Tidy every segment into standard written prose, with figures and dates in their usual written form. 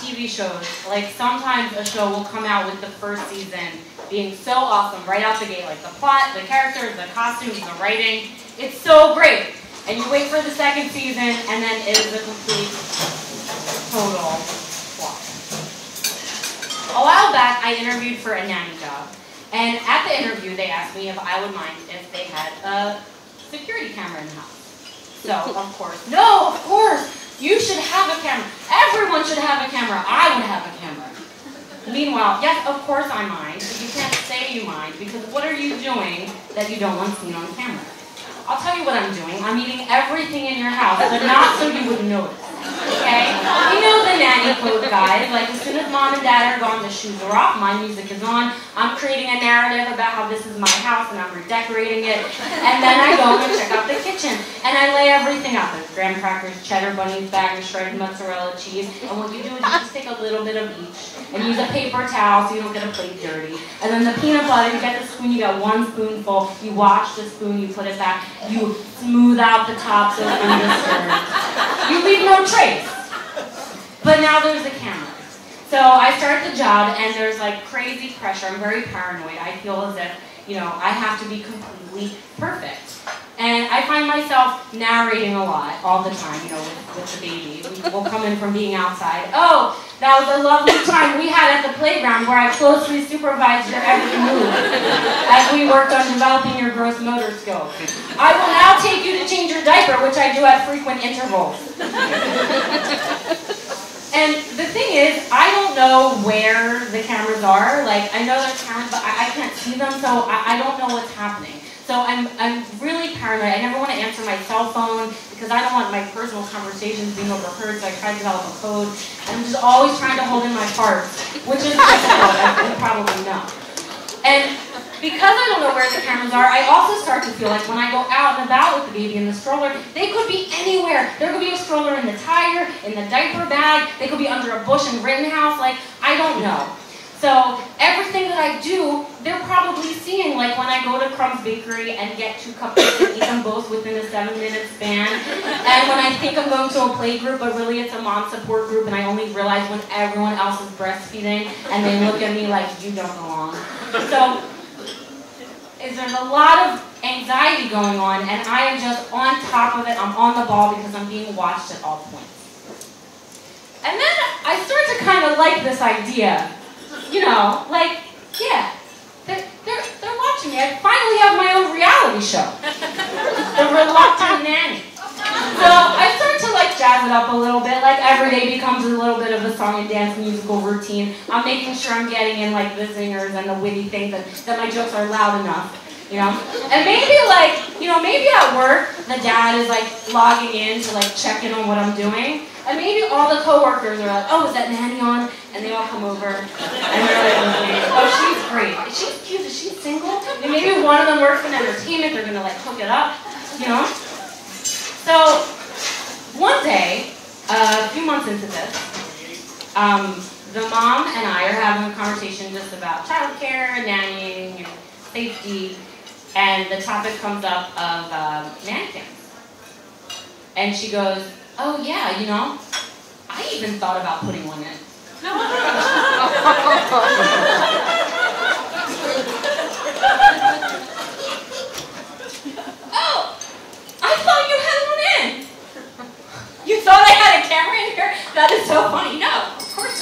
TV shows, like sometimes a show will come out with the first season being so awesome right out the gate, like the plot, the characters, the costumes, the writing. It's so great. And you wait for the second season, and then it is a complete, total flop. A while back, I interviewed for a nanny job. And at the interview, they asked me if I would mind if they had a security camera in the house. So, of course, no, of course, you should have a camera. Everyone should have a camera. I would have a camera. Meanwhile, yes, of course I mind, but you can't say you mind, because what are you doing that you don't want seen on camera? I'll tell you what I'm doing. I'm eating everything in your house, but not so you would notice. Okay? You know the nanny code, guys. Like, as soon as mom and dad are gone, the shoes are off, my music is on. I'm creating a narrative about how this is my house and I'm redecorating it. And then I go and check out the kitchen. And I lay everything out. There's graham crackers, cheddar bunnies, bag of shredded mozzarella cheese. And what you do is you just take a little bit of each and use a paper towel so you don't get a plate dirty. And then the peanut butter, you get the spoon, you get one spoonful. You wash the spoon, you put it back. You smooth out the top so it's undisturbed. You leave no trace. But now there's the camera. So I start the job and there's like crazy pressure. I'm very paranoid. I feel as if, you know, I have to be completely perfect. And I find myself narrating a lot all the time, you know, with the baby. We'll come in from being outside. Oh, that was a lovely time we had at the playground where I closely supervised your every move as we worked on developing your gross motor skills. I will now take you to change your diaper, which I do at frequent intervals. And the thing is, I don't know where the cameras are. Like, I know there's cameras, but I can't see them, so I don't know what's happening. So I'm really paranoid. I never want to answer my cell phone because I don't want my personal conversations being overheard, so I try to develop a code. And I'm just always trying to hold in my farts, which is difficult, as you probably know. And because I don't know where the cameras are, I also start to feel like when I go out and about with the baby in the stroller, they could be anywhere. There could be a stroller in the tire, in the diaper bag, they could be under a bush in Rittenhouse, like, I don't know. So everything that I do, they're probably seeing, like when I go to Crumb's Bakery and get 2 cupcakes and eat them both within a 7-minute span. And when I think I'm going to a play group, but really it's a mom support group, and I only realize when everyone else is breastfeeding, and they look at me like, you don't belong. So there's a lot of anxiety going on, and I am just on top of it. I'm on the ball because I'm being watched at all points. And then I start to kind of like this idea. You know, like, yeah, they're watching me. I finally have my own reality show. The Reluctant Nanny. So I start to like jazz it up a little bit. Like every day becomes a little bit of a song and dance musical routine. I'm making sure I'm getting in like the zingers and the witty things, that my jokes are loud enough. You know? And maybe like, you know, maybe at work the dad is like logging in to like check in on what I'm doing. And maybe all the coworkers are like, oh, is that nanny on? And they all come over and they're like, oh, she's great. Is she cute? Is she single? And maybe one of them works in entertainment. They're gonna like hook it up, you know? So one day, a few months into this, the mom and I are having a conversation just about childcare, nannying, and safety, and the topic comes up of nanny cams. And she goes, oh yeah, you know, I even thought about putting one in. Oh, I thought you had one in. You thought I had a camera in here? That is so funny. No, of course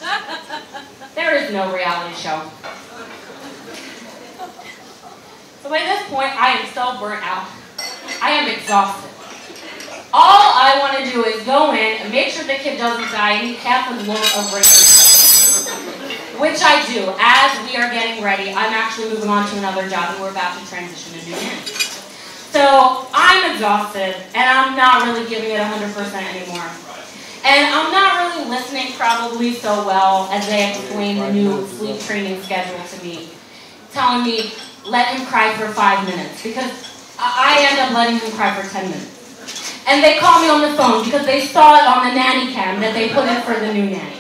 not. There is no reality show. So by this point, I am so burnt out. I am exhausted. All I want to do is go in and make sure the kid doesn't die and eat half a loaf of raisin, which I do. As we are getting ready, I'm actually moving on to another job and we're about to transition to new nanny. So I'm exhausted and I'm not really giving it 100% anymore. And I'm not really listening probably so well as they explain the new sleep training schedule to me, telling me, let him cry for 5 minutes, because I end up letting him cry for 10 minutes. And they call me on the phone because they saw it on the nanny cam that they put in for the new nanny.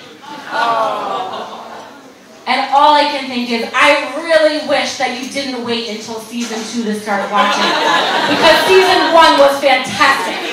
And all I can think is, I really wish that you didn't wait until season 2 to start watching. Because season 1 was fantastic.